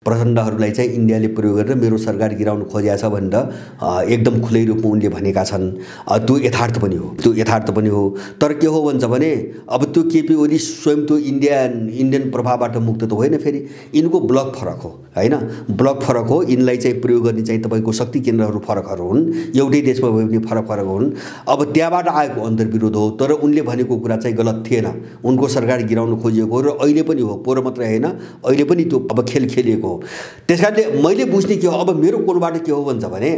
प्रचण्डहरूलाई चाहिँ इन्डियाले प्रयोग गरेर मेरो सरकार गिराउन खोजेको छ भनेर एकदम खुलै रूपमा उनले भनेका छन्। त्यो यथार्थ पनि हो। तर के हो भन्छ भने अब त्यो केपी ओली स्वयं त्यो इन्डियन प्रभावबाट मुक्त त होइन, फेरि यिनको ब्लक फरक हो हैन, ब्लक फरक हो। यिनलाई चाहिँ प्रयोग गर्ने चाहिँ तपाईँको शक्ति केन्द्रहरू फरकहरू हुन्, एउटै देशमा भए पनि फरक हुन्। अब त्यहाँबाट आएको अन्तर्विरोध हो, तर उनले भनेको कुरा चाहिँ गलत थिएन। उनको सरकार गिराउन खोजिएको हो र अहिले पनि हो, पोहोर मात्रै होइन, अहिले पनि त्यो अब खेल खेलिएको हो। त्यसकारणले मैले बुझ्ने के हो, अब मेरो कोणबाट के हो भन्छ भने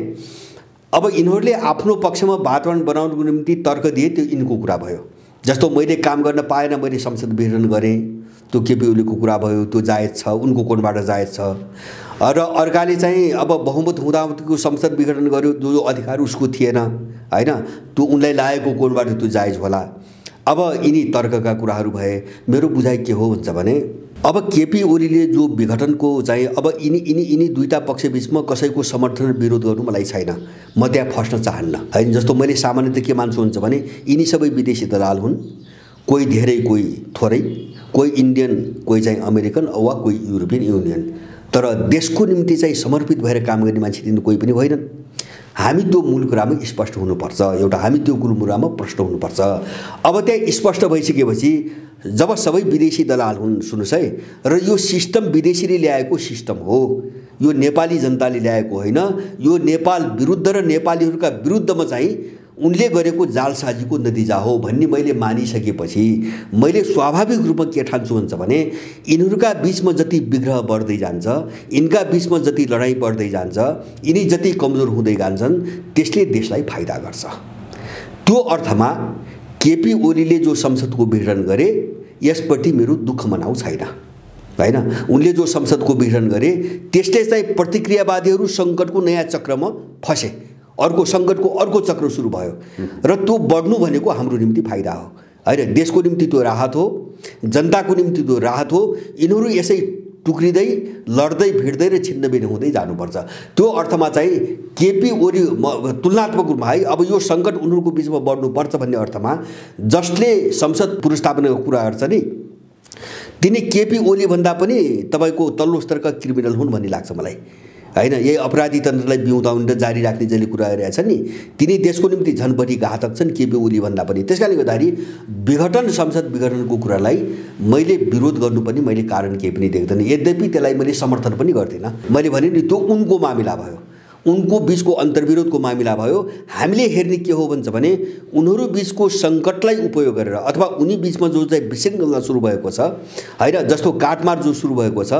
अब यिनीहरूले आफ्नो पक्षमा वातावरण बनाउनको निम्ति तर्क दिए, त्यो यिनको कुरा भयो। जस्तो मैले काम गर्न पाएन, मैले संसद विघटन गरेँ, त्यो केपी ओलीको कुरा भयो, त्यो जायज छ, उनको कोणबाट जायज छ। र अर्काले चाहिँ अब बहुमत हुँदाहुँदीको संसद विघटन गर्यो, जो अधिकार उसको थिएन हैन, त्यो उनलाई लागेको कोणबाट त्यो जायज होला। अब यिनी तर्कका कुराहरू भए। मेरो बुझाइ के हो भन्छ भने अब केपी ओलीले जो विघटनको चाहिँ अब यिनी दुईटा पक्षबीचमा कसैको समर्थन विरोध गर्नु मलाई छैन, म त्यहाँ फस्न चाहन्न हैन। जस्तो मैले सामान्यतः के मान्छु हुन्छ भने यिनी सबै विदेशी दलाल हुन्, कोही धेरै कोही थोरै, कोही इन्डियन कोही चाहिँ अमेरिकन वा कोही युरोपियन युनियन, तर देशको निम्ति चाहिँ समर्पित भएर काम गर्ने मान्छे तिनीहरू कोही पनि होइनन्। हामी त्यो मूल कुरामा स्पष्ट हुनुपर्छ, एउटा हामी त्यो मूल कुरामा प्रश्न हुनुपर्छ। अब त्यहाँ स्पष्ट भइसकेपछि जब सबै विदेशी दलाल हुन्, सुन्नुहोस् है, र यो सिस्टम विदेशीले ल्याएको सिस्टम हो, यो नेपाली जनताले ल्याएको होइन, यो नेपाल विरुद्ध र नेपालीहरूका विरुद्धमा चाहिँ उनले गरेको जालसाजीको नतिजा हो भन्ने मैले मानिसकेपछि मैले स्वाभाविक रूपमा के ठान्छु भन्छ भने यिनीहरूका बीचमा जति विग्रह बढ्दै जान्छ, यिनका बीचमा जति लडाईँ बढ्दै जान्छ, यिनी जति कमजोर हुँदै जान्छन्, त्यसले देशलाई फाइदा गर्छ। त्यो अर्थमा केपी ओलीले जो संसदको विघटन गरे यसप्रति मेरो दुःख मनाउ छैन हैन। उनले जो संसदको विघटन गरे त्यसले चाहिँ प्रतिक्रियावादीहरू सङ्कटको नयाँ चक्रमा फसे, अर्को सङ्कटको अर्को चक्र सुरु भयो र त्यो बढ्नु भनेको हाम्रो निम्ति फाइदा हो हैन। देशको निम्ति त्यो राहत हो, जनताको निम्ति त्यो राहत हो। यिनीहरू यसै टुक्रिँदै लड्दै भिड्दै र छिन्नभिन्न हुँदै जानुपर्छ। त्यो अर्थमा चाहिँ केपी ओली तुलनात्मक रूपमा है, अब यो सङ्कट उनीहरूको बिचमा बढ्नुपर्छ भन्ने अर्थमा जसले संसद पुनर्स्थापनाको कुरा गर्छ नि, तिनी केपी ओली भन्दा पनि तपाईँको तल्लो स्तरका क्रिमिनल हुन् भन्ने लाग्छ मलाई हैन। यही अपराधी तन्त्रलाई बिउताउने र जारी राख्ने जसले कुरा गरिरहेछ नि, तिनी देशको निम्ति झन् बढी घातक छन् केपी ओली भन्दा पनि। त्यसकारणले गर्दाखेरि विघटन संसद विघटनको कुरालाई मैले विरोध गर्नु पनि मैले कारण केही पनि देख्दैन। यद्यपि त्यसलाई मैले समर्थन पनि गर्दिनँ। मैले भने नि त्यो उनको मामिला भयो, उनको बीचको अन्तर्विरोधको मामिला भयो। हामीले हेर्ने के हो भन्छ भने उनीहरू बीचको सङ्कटलाई उपयोग गरेर अथवा उनी बीचमा जो चाहिँ विशृङ्खला सुरु भएको छ हैन, जस्तो काटमार जो सुरु भएको छ,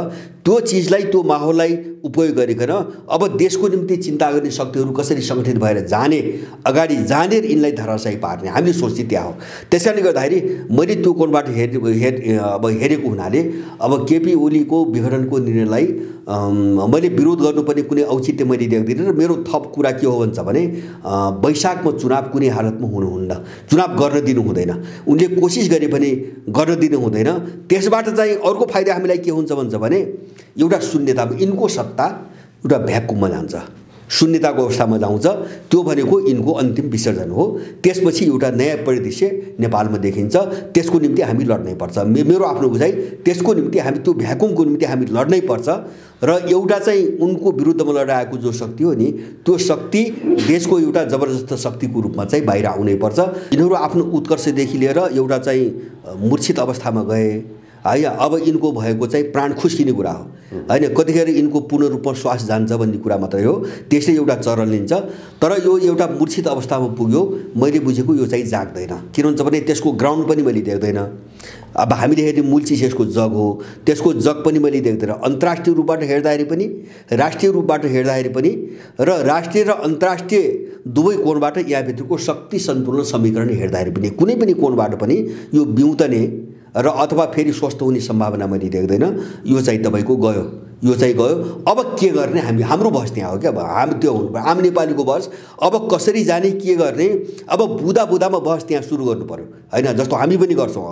त्यो चिजलाई त्यो माहौललाई उपयोग गरिकन अब देशको निम्ति चिन्ता गर्ने शक्तिहरू कसरी सङ्गठित भएर जाने, अगाडि जाने र यिनलाई धराशायी पार्ने हामीले सोच्ने त्यहाँ हो। त्यसकारणले गर्दाखेरि मैले त्यो कोणबाट हेरेको हुनाले अब केपी ओलीको विघटनको निर्णयलाई मैले विरोध गर्नुपर्ने कुनै औचित्य मैले देख्दिनँ। र मेरो थप कुरा के हो भन्छ भने वैशाखमा चुनाव कुनै हालतमा हुनुहुन्न, चुनाव गर्न दिनु हुँदैन। उनले कोसिस गरे पनि गर्न दिनु हुँदैन। त्यसबाट चाहिँ अर्को फाइदा हामीलाई के हुन्छ भन्छ भने एउटा शून्यता, यिनको सत्ता एउटा भ्याकुममा जान्छ, शून्यताको अवस्थामा जाउँछ। त्यो भनेको यिनको अन्तिम विसर्जन हो। त्यसपछि एउटा नयाँ परिदृश्य नेपालमा देखिन्छ। त्यसको निम्ति हामी लड्नै पर्छ। मेरो आफ्नो बुझाइ त्यसको निम्ति हामी त्यो भ्याकुमको निम्ति हामी लड्नै पर्छ। र एउटा चाहिँ उनको विरुद्धमा लडाएको जो शक्ति हो नि, त्यो शक्ति देशको एउटा जबरजस्त शक्तिको रूपमा चाहिँ बाहिर आउनै पर्छ। यिनीहरू आफ्नो उत्कर्षदेखि लिएर एउटा चाहिँ मूर्छित अवस्थामा गए है। अब यिनको भएको चाहिँ प्राण खुस्किने कुरा हो हैन, कतिखेर यिनको पूर्ण रूपमा श्वास जान्छ भन्ने कुरा मात्रै हो। त्यसले एउटा चरण लिन्छ, तर यो एउटा मूर्छित अवस्थामा पुग्यो। मैले बुझेको यो चाहिँ जाग्दैन, किन भन्छ भने त्यसको ग्राउन्ड पनि मैले देख्दैन। अब हामीले हेर्ने मूल चिज यसको जग हो, त्यसको जग पनि मैले देख्दैन। अन्तर्राष्ट्रिय रूपबाट हेर्दाखेरि पनि, राष्ट्रिय रूपबाट हेर्दाखेरि पनि, र राष्ट्रिय र अन्तर्राष्ट्रिय दुवै कोणबाट यहाँभित्रको शक्ति सन्तुलन समीकरण हेर्दाखेरि पनि कुनै पनि कोणबाट पनि यो बिउतने र अथवा फेरि स्वस्थ हुने सम्भावना मैले देख्दैन। यो चाहिँ तपाईँको गयो, यो चाहिँ गयो। अब के गर्ने, हाम्रो बहस त्यहाँ हो क्या। अब हामी त्यो हुनु पर्यो, आम नेपालीको बहस। अब कसरी जाने, के गर्ने, अब बुदामा बहस त्यहाँ सुरु गर्नु पर्यो हैन। जस्तो हामी पनि गर्छौँ।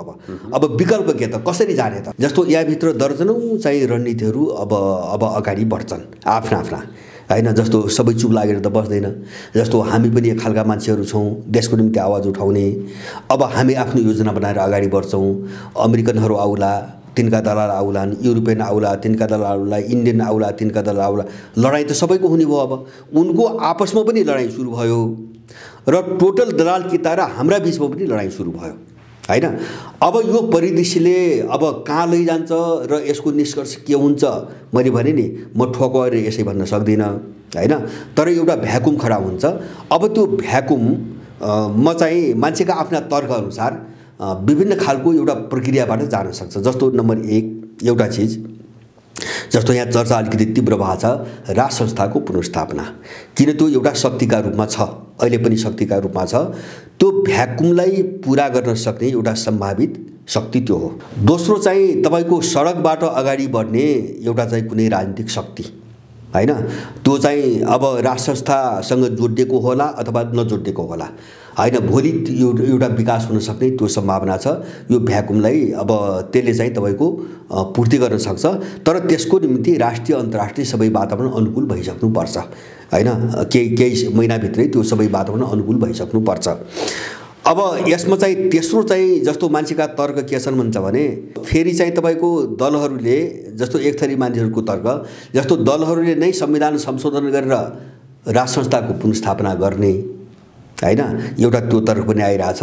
अब विकल्प के त, कसरी जाने त। जस्तो यहाँभित्र दर्जनौँ चाहिँ रणनीतिहरू अब अगाडि बढ्छन् आफ्ना आफ्ना हैन। जस्तो सबै चुप लागेर त बस्दैन। जस्तो हामी पनि एक खालका मान्छेहरू छौँ, देशको निम्ति आवाज उठाउने। अब हामी आफ्नो योजना बनाएर अगाडि बढ्छौँ। अमेरिकनहरू आउला, तिनका दलाल आउलान्, युरोपियन आउला तिनका दलाल आउला, इन्डियन आउला तिनका दलाल आउला। लडाइँ त सबैको हुने भयो। अब उनको आपसमा पनि लडाइँ सुरु भयो र टोटल दलाल किता र हाम्रा बिचमा पनि लडाइँ सुरु भयो हैन। अब यो परिदृश्यले अब कहाँ लैजान्छ र यसको निष्कर्ष के हुन्छ मैले भने नि, म ठोकेर यसै भन्न सक्दिनँ हैन। तर एउटा भ्याकुम खडा हुन्छ। अब त्यो भ्याकुम म चाहिँ मान्छेका आफ्ना तर्कअनुसार विभिन्न खालको एउटा प्रक्रियाबाट जान सक्छ। जस्तो नम्बर 1 एउटा चिज, जस्तो यहाँ चर्चा अलिकति तीव्र भएको छ राज संस्थाको पुनर्स्थापना। किन त्यो एउटा शक्तिका रूपमा छ, अहिले पनि शक्तिका रूपमा छ। त्यो भ्याकुमलाई पुरा गर्न सक्ने एउटा सम्भावित शक्ति त्यो हो। दोस्रो चाहिँ तपाईको सडकबाट अगाडि बढ्ने एउटा चाहिँ कुनै राजनीतिक शक्ति हैन। त्यो चाहिँ अब राज संस्थासँग जोडिएको होला अथवा नजोडिएको होला हैन। भोलि एउटा विकास हुन सक्ने त्यो सम्भावना छ। यो भ्याकुमलाई अब त्यसले चाहिँ तपाईको पूर्ति गर्न सक्छ। तर त्यसको निम्ति राष्ट्रिय अन्तर्राष्ट्रिय सबै वातावरण अनुकूल भइसक्नुपर्छ हैन। केही महिनाभित्रै त्यो सबै वातावरण अनुकूल भइसक्नुपर्छ। अब यसमा चाहिँ तेस्रो चाहिँ जस्तो मान्छेका तर्क के छन् भन्छ भने, फेरि चाहिँ तपाईको दलहरूले जस्तो एक थरी मान्छेहरूको तर्क, जस्तो दलहरूले नै संविधान संशोधन गरेर राज संस्थाको पुनर्स्थापना गर्ने हैन, एउटा त्यो तर्क पनि आइरहेछ।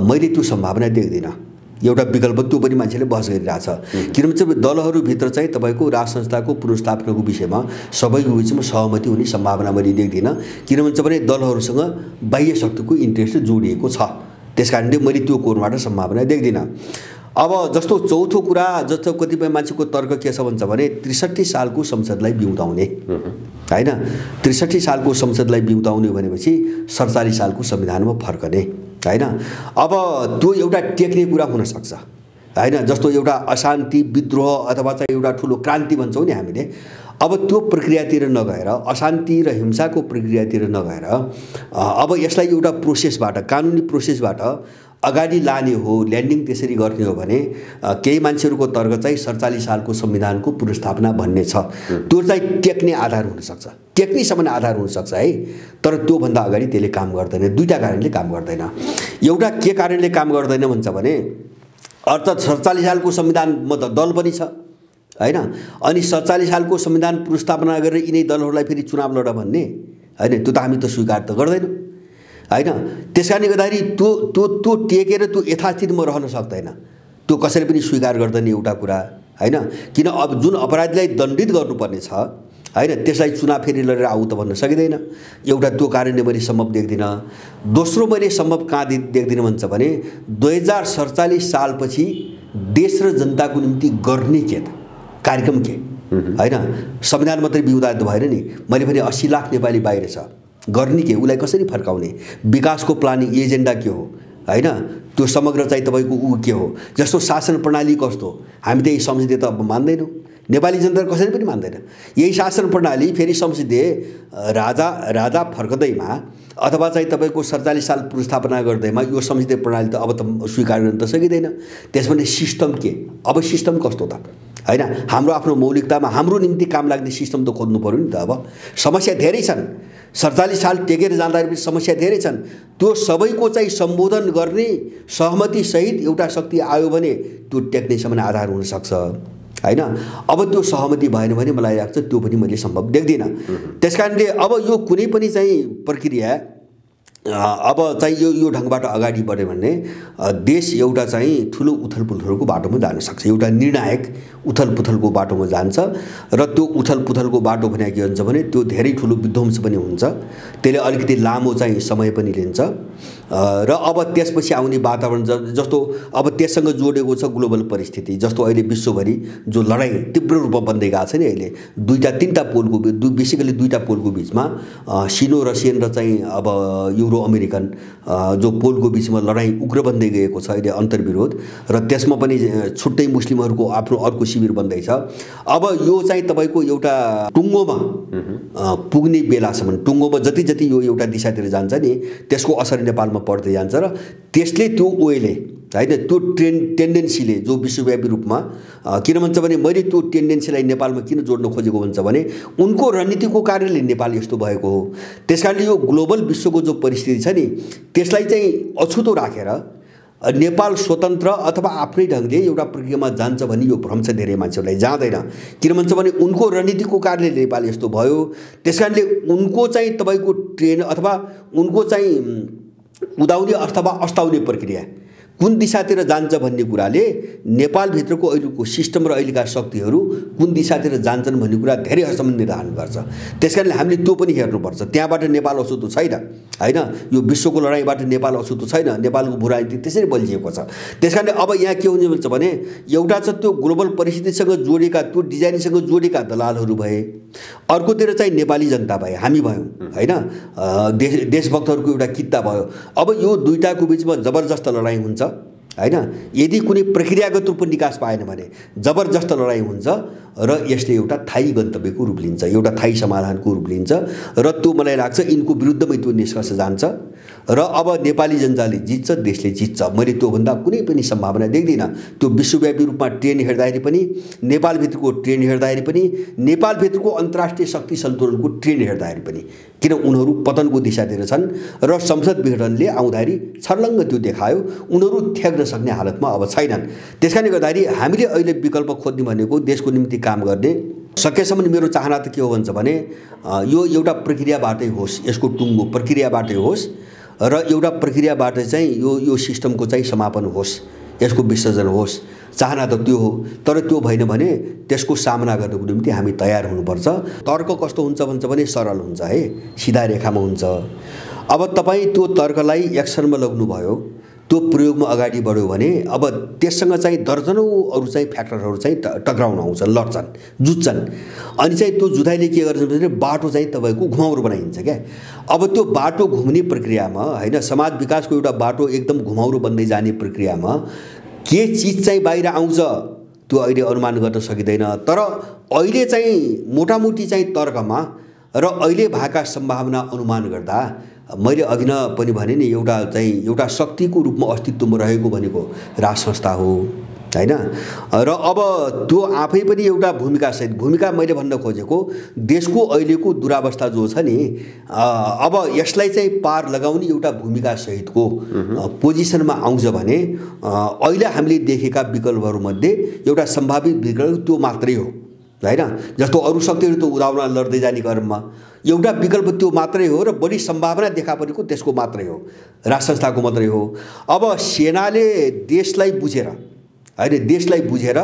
मैले त्यो सम्भावना देख्दिनँ। एउटा विकल्प त्यो पनि मान्छेले बहस गरिरहेछ। किनभने दलहरूभित्र चाहिँ तपाईको राज संस्थाको पुनर्स्थापनाको विषयमा सबैको बिचमा सहमति हुने सम्भावना मैले देख्दिनँ। किनभने दलहरूसँग बाह्य शक्तिको इन्ट्रेस्ट जोडिएको छ। त्यसकारणले मैले त्यो कोणबाट सम्भावना देख्दिनँ। अब जस्तो चौथो कुरा, जस्तो कतिपय मान्छेको तर्क के छ भन्छ भने 63 सालको संसदलाई बिउताउने हैन। 63 सालको संसदलाई बिउताउने भनेपछि 47 सालको संविधानमा फर्कने हैन। अब त्यो एउटा टेक्ने कुरा हुन सक्छ हैन। जस्तो एउटा अशान्ति विद्रोह अथवा चाहिँ एउटा ठुलो क्रान्ति भन्छौँ नि हामीले, अब त्यो प्रक्रियातिर नगएर, अशान्ति र हिंसाको प्रक्रियातिर नगएर अब यसलाई एउटा प्रोसेसबाट, कानुनी प्रोसेसबाट अगाडि लाने हो, ल्यान्डिङ त्यसरी गर्ने हो भने केही मान्छेहरूको तर्क चाहिँ 47 सालको संविधानको पुनर्स्थापना भन्ने छ। त्यो चाहिँ टेक्ने आधार हुन सक्छ, टेक्निकसम्म आधार हुन सक्छ है। तर त्योभन्दा अगाडि त्यसले काम गर्दैन। दुईटा कारणले काम गर्दैन। एउटा के कारणले काम गर्दैन भन्छ भने, अर्थात् 47 सालको संविधानमा त दल पनि छ हैन। अनि 47 सालको संविधान पुनर्स्थापना गरेर यिनै दलहरूलाई फेरि चुनाव लड भन्ने हैन, त्यो त हामी त स्वीकार त गर्दैनौँ हैन। त्यसकारणले गर्दाखेरि त्यो टेकेर त्यो यथास्थितिमा रहन सक्दैन। त्यो कसैले पनि स्वीकार गर्दैन एउटा कुरा हैन। किन अब जुन अपराधीलाई दण्डित गर्नुपर्ने छ हैन, त्यसलाई चुनाव फेरि लडेर आऊ त भन्न सकिँदैन। एउटा त्यो कारणले मैले सम्भव देख्दिनँ। दोस्रो मैले सम्भव कहाँ देख्दिनँ भन्छ भने 2047 सालपछि देश र जनताको निम्ति गर्ने के त कार्यक्रम के हैन। संविधान मात्रै बिउता त भएन नि। मैले भने 80 लाख नेपाली बाहिर छ, गर्ने के, उसलाई कसरी फर्काउने, विकासको प्लानिङ एजेन्डा के हो हैन। त्यो समग्र चाहिँ तपाईको के हो। जस्तो शासन प्रणाली कस्तो, हामी त यही संसदीय त अब मान्दैनौँ, नेपाली जनता कसैले पनि मान्दैन। यही शासन प्रणाली फेरि संसदीय राजा फर्कदैमा अथवा चाहिँ तपाईको 47 साल पुनर्स्थापना गर्दैमा यो संसदीय प्रणाली त अब त स्वीकार गर्न त सकिँदैन। त्यसमा सिस्टम के, अब सिस्टम कस्तो त हैन। हाम्रो आफ्नो मौलिकतामा हाम्रो निम्ति काम लाग्ने सिस्टम त खोज्नु पर्यो नि त। अब समस्या धेरै छन्। 47 साल टेकेर जाँदाखेरि पनि समस्या धेरै छन्। त्यो सबैको चाहिँ सम्बोधन गर्ने सहमति सहित एउटा शक्ति आयो भने त्यो टेक्निकसम्म आधार हुन सक्छ हैन। अब त्यो सहमति भएन भने मलाई लाग्छ त्यो पनि मैले सम्भव देख्दिनँ। त्यसकारणले अब यो कुनै पनि चाहिँ प्रक्रिया अब चाहिँ यो ढङ्गबाट अगाडि बढ्यो भने देश एउटा चाहिँ ठुलो उथलपुथलको बाटोमा जान सक्छ। एउटा निर्णायक उथलपुथलको बाटोमा जान्छ र त्यो उथलपुथलको बाटो भने के हुन्छ भने त्यो धेरै ठुलो विध्वंस पनि हुन्छ। त्यसले अलिकति लामो चाहिँ समय पनि लिन्छ र अब त्यसपछि आउने वातावरण जस्तो अब त्यससँग जोडेको छ ग्लोबल परिस्थिति। जस्तो अहिले विश्वभरि जो लडाइँ तीव्र रूपमा बन्दै गएको छ नि, अहिले तीनटा पोलको बेसिकली दुईटा पोलको बिचमा सिनो रसियन र चाहिँ अब युरो अमेरिकन जो पोलको बिचमा लडाइँ उग्र बन्दै गएको छ अहिले अन्तर्विरोध, र त्यसमा पनि छुट्टै मुस्लिमहरूको आफ्नो अर्को शिविर बन्दैछ। अब यो चाहिँ तपाईको एउटा टुङ्गोमा पुग्ने बेलासम्म, टुङ्गोमा जति जति यो एउटा दिशातिर जान्छ नि त्यसको असर नेपालमा पर्दै जान्छ र त्यसले त्यो ओएले हैन त्यो टेन्डेन्सीले जो विश्वव्यापी रूपमा किन भन्छ भने मैले त्यो टेन्डेन्सीलाई नेपालमा किन जोड्न खोजेको भन्छ भने उनको रणनीतिको कारणले नेपाल यस्तो भएको हो। त्यसकारणले यो ग्लोबल विश्वको जो परिस्थिति छ नि त्यसलाई चाहिँ अछुतो राखेर नेपाल स्वतन्त्र अथवा आफ्नै ढङ्गले एउटा प्रक्रियामा जान्छ भन्ने यो भ्रम छ धेरै मान्छेहरूलाई, जाँदैन। किन भन्छ भने उनको रणनीतिको कारणले नेपाल यस्तो भयो। त्यसकारणले उनको चाहिँ तपाईँको ट्रेन अथवा उनको चाहिँ उदाउने अथवा अस्ताउने प्रक्रिया कुन दिशातिर जान्छ भन्ने कुराले नेपालभित्रको अहिलेको सिस्टम र अहिलेका शक्तिहरू कुन दिशातिर जान्छन् भन्ने कुरा धेरै हदसम्म निर्धारण गर्छ। त्यसकारणले हामीले त्यो पनि हेर्नुपर्छ। त्यहाँबाट नेपाल अछुतो छैन, होइन? यो विश्वको लडाइँबाट नेपाल अछुतो छैन। नेपालको भूराजनीति त्यसरी बलिएको छ। त्यसकारणले अब यहाँ के हुन्छ भने एउटा छ त्यो ग्लोबल परिस्थितिसँग जोडेका, त्यो डिजाइनसँग जोडेका दलालहरू भए, अर्कोतिर चाहिँ नेपाली जनता भए, हामी भयौँ, होइन? देशभक्तहरूको एउटा कित्ता भयो। अब यो दुईटाको बिचमा जबरजस्त लडाइँ हुन्छ, होइन? यदि कुनै प्रक्रियागत रूपमा निकास पाएन भने जबरजस्त लडाइँ हुन्छ र यसले एउटा थायी गन्तव्यको रूप लिन्छ, एउटा थायी समाधानको रूप लिन्छ र त्यो मलाई लाग्छ यिनको विरुद्धमै त्यो निष्कर्ष जान्छ र अब नेपाली जनताले जित्छ, देशले जित्छ। मैले त्योभन्दा कुनै पनि सम्भावना देख्दिनँ। त्यो विश्वव्यापी रूपमा ट्रेन हेर्दाखेरि पनि, नेपालभित्रको ट्रेन हेर्दाखेरि पनि, नेपालभित्रको अन्तर्राष्ट्रिय शक्ति सन्तुलनको ट्रेन हेर्दाखेरि पनि, किन उनीहरू पतनको दिशातिर छन् र संसद विघटनले आउँदाखेरि छर्लङ्ग त्यो देखायो उनीहरू थ्याक्न सक्ने हालतमा अब छैनन्। त्यसकारणले गर्दाखेरि हामीले अहिले विकल्प खोज्ने भनेको देशको निम्ति काम गर्ने। सकेसम्म मेरो चाहना त के हो भन्छ भने यो एउटा प्रक्रियाबाटै होस्, यसको टुङ्गो प्रक्रियाबाटै होस् र एउटा प्रक्रियाबाट चाहिँ यो सिस्टमको चाहिँ समापन होस्, यसको विसर्जन होस्। चाहना त त्यो हो, तर त्यो भएन भने त्यसको सामना गर्नको निम्ति हामी तयार हुनुपर्छ। तर्क कस्तो हुन्छ भन्छ भने सरल हुन्छ है, सिधा रेखामा हुन्छ। अब तपाईँ त्यो तर्कलाई एक्सनमा लग्नुभयो, त्यो प्रयोगमा अगाडि बढ्यो भने अब त्यससँग चाहिँ दर्जनौँ अरू चाहिँ फ्याक्टरहरू चाहिँ टक्राउन आउँछन्, लड्छन्, जुझ्छन्। अनि चाहिँ त्यो जुधाइले के गर्छ भने बाटो चाहिँ तपाईँको घुमाउरो बनाइन्छ क्या। अब त्यो बाटो घुम्ने प्रक्रियामा, होइन, समाज विकासको एउटा बाटो एकदम घुमाउरो बन्दै जाने प्रक्रियामा के चिज चाहिँ बाहिर आउँछ त्यो अहिले अनुमान गर्न सकिँदैन। तर अहिले चाहिँ मोटामोटी चाहिँ तर्कमा र अहिले भएका सम्भावना अनुमान गर्दा मैले अघि न पनि भने नि एउटा शक्तिको रूपमा अस्तित्वमा रहेको भनेको राज संस्था हो, होइन? र अब त्यो आफै पनि एउटा भूमिका मैले भन्न खोजेको देशको अहिलेको दुरावस्था जो छ नि, अब यसलाई चाहिँ पार लगाउने एउटा भूमिका सहितको पोजिसनमा आउँछ भने अहिले हामीले देखेका विकल्पहरूमध्ये एउटा सम्भावित विकल्प त्यो मात्रै हो, होइन? जस्तो अरू शक्तिहरू त उदाउन लड्दै जाने क्रममा एउटा विकल्प त्यो मात्रै हो र बढी सम्भावना देखा परेको त्यसको मात्रै हो, राज संस्थाको मात्रै हो। अब सेनाले देशलाई बुझेर, होइन, देशलाई बुझेर,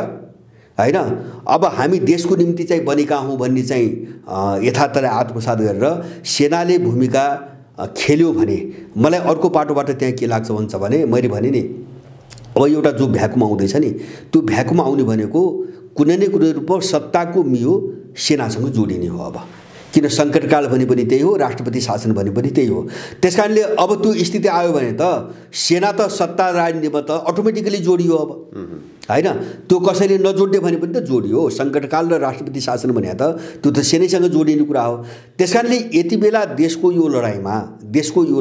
होइन, अब हामी देशको निम्ति चाहिँ बनेका हौँ भन्ने चाहिँ यथार्थलाई आत्मसात गरेर सेनाले भूमिका खेल्यो भने मलाई अर्को पाटोबाट त्यहाँ के लाग्छ भन्छ भने मैले भने नि अब एउटा जो भ्याकुम आउँदैछ नि, त्यो भ्याकुम आउने भनेको कुनै न कुनै रूपमा सत्ताको मियो सेनासँग जोडिने हो। अब किन सङ्कटकाल भने पनि त्यही हो, राष्ट्रपति शासन भने पनि त्यही हो। त्यसकारणले अब त्यो स्थिति आयो भने त सेना त सत्ता राजनीतिमा त अटोमेटिकली जोडियो। अब होइन, त्यो कसैले नजोड्ने भने पनि त जोडियो। सङ्कटकाल र राष्ट्रपति शासन भने त त्यो त सेनैसँग जोडिने कुरा हो। त्यसकारणले यति बेला देशको यो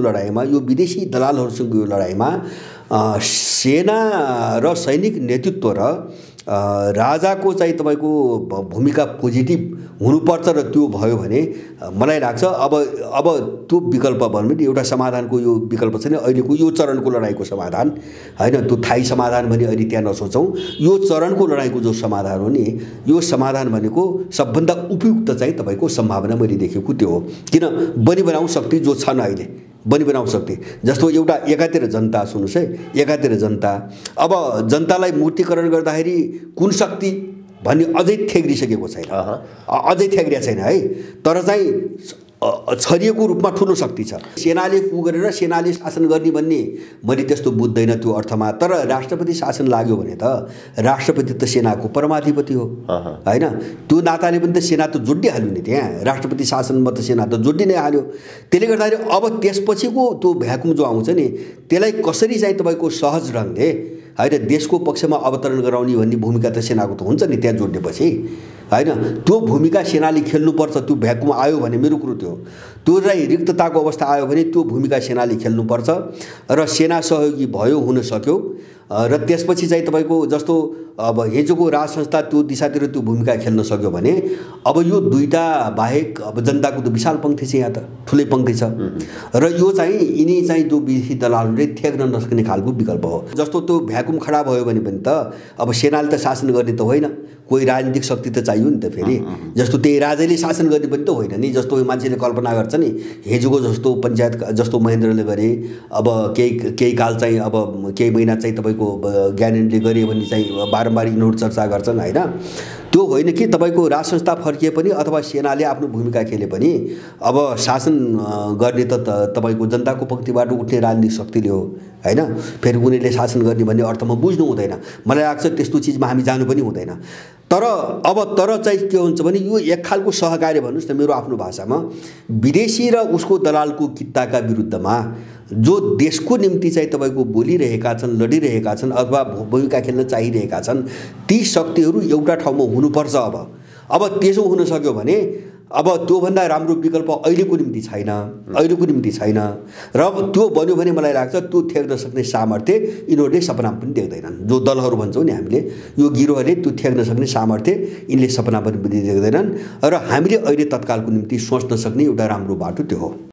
लडाइँमा यो विदेशी दलालहरूसँग यो लडाइँमा सेना र सैनिक नेतृत्व र राजाको चाहिँ तपाईँको भूमिका पोजिटिभ हुनुपर्छ र त्यो भयो भने मलाई लाग्छ अब त्यो विकल्प भन्नु नि एउटा समाधानको यो विकल्प छैन। अहिलेको यो चरणको लडाइँको समाधान, होइन, त्यो थायी समाधान भने अहिले त्यहाँ नसोचौँ। यो चरणको लडाइँको जो समाधान हो नि, यो समाधान भनेको सबभन्दा उपयुक्त चाहिँ तपाईँको सम्भावना मैले देखेको त्यो हो। किन बनाउँ शक्ति जो छन् अहिले बनाउँ सक्थे। जस्तो एउटा एकातिर जनता, सुन्नुहोस् है, एकातिर जनता, अब जनतालाई मूर्तिकरण गर्दाखेरि कुन शक्ति भन्ने अझै थेग्रिसकेको छैन, अझै थेग्रिया छैन है। तर चाहिँ छरिएको रूपमा ठुलो शक्ति छ। सेनाले कु गरेर सेनाले शासन गर्ने भन्ने मैले त्यस्तो बुझ्दैन त्यो अर्थमा। तर राष्ट्रपति शासन लाग्यो भने त राष्ट्रपति त सेनाको परमाधिपति हो, होइन? त्यो नाताले पनि त सेना त जोडिहाल्यो नि, त्यहाँ राष्ट्रपति शासनमा त सेना त जोडि नै हाल्यो। त्यसले गर्दाखेरि अब त्यसपछिको त्यो भ्याकुम जो आउँछ नि, त्यसलाई कसरी चाहिँ तपाईँको सहज ढङ्गले, होइन, देशको पक्षमा अवतरण गराउने भन्ने भूमिका त सेनाको त हुन्छ नि त्यहाँ जोडिएपछि, हैन। त्यो भूमिका सेनाले खेल्नुपर्छ। त्यो भ्याकुम आयो भने मेरो कुरो त्यो हो। त्यो चाहिँ रिक्तताको अवस्था आयो भने त्यो भूमिका सेनाले खेल्नुपर्छ र सेना सहयोगी भयो, हुन सक्यो र त्यसपछि चाहिँ तपाईँको जस्तो अब हिजोको राज संस्था त्यो दिशातिर त्यो भूमिका खेल्न सक्यो भने अब यो दुईटा बाहेक अब जनताको त विशाल पङ्क्ति छ, यहाँ त ठुलै पङ्क्ति छ र यो चाहिँ यिनी चाहिँ त्यो विदेशी दलालहरूले थ्याक्न नसक्ने खालको विकल्प हो। जस्तो त्यो भ्याकुम खडा भयो भने पनि त अब सेनाले त शासन गर्ने त होइन, कोही राजनीतिक शक्ति त चाहियो नि त फेरि। जस्तो त्यही राजाले शासन गर्ने पनि त होइन नि। जस्तो मान्छेले कल्पना गर्छ नि हिजोको जस्तो पञ्चायत जस्तो महेन्द्रले गरे, अब केही काल चाहिँ अब केही महिना चाहिँ तपाईँको ज्ञानेन्द्रले गरे भने चाहिँ बारम्बार यिनीहरू चर्चा गर्छन् होइन। त्यो होइन कि तपाईँको राज संस्था फर्किए पनि अथवा सेनाले आफ्नो भूमिका खेले पनि अब शासन गर्ने त तपाईँको जनताको पङ्क्तिबाट उठ्ने राजनीतिक शक्तिले हो होइन। फेरि उनीहरूले शासन गर्ने भन्ने अर्थमा बुझ्नु हुँदैन। मलाई लाग्छ त्यस्तो चिजमा हामी जानु पनि हुँदैन। तर चाहिँ के हुन्छ भने यो एक खालको सहकार्य भन्नुहोस् न मेरो आफ्नो भाषामा, विदेशी र उसको दलालको कित्ताका विरुद्धमा जो देशको निम्ति चाहिँ तपाईँको बोलिरहेका छन्, लडिरहेका छन् अथवा भूमिका खेल्न चाहिरहेका छन्, ती शक्तिहरू एउटा ठाउँमा हुनुपर्छ। अब त्यसो हुन सक्यो भने अब त्योभन्दा राम्रो विकल्प अहिलेको निम्ति छैन र त्यो बन्यो भने मलाई लाग्छ त्यो थ्याक्न सक्ने सामर्थ्य यिनीहरूले सपनामा पनि देख्दैनन्। जो दलहरू भन्छौँ नि हामीले, यो गिरोहले त्यो थ्याक्न सक्ने सामर्थ्य यिनले सपना पनि देख्दैनन् र हामीले अहिले तत्कालको निम्ति सोच्न सक्ने एउटा राम्रो बाटो त्यो हो।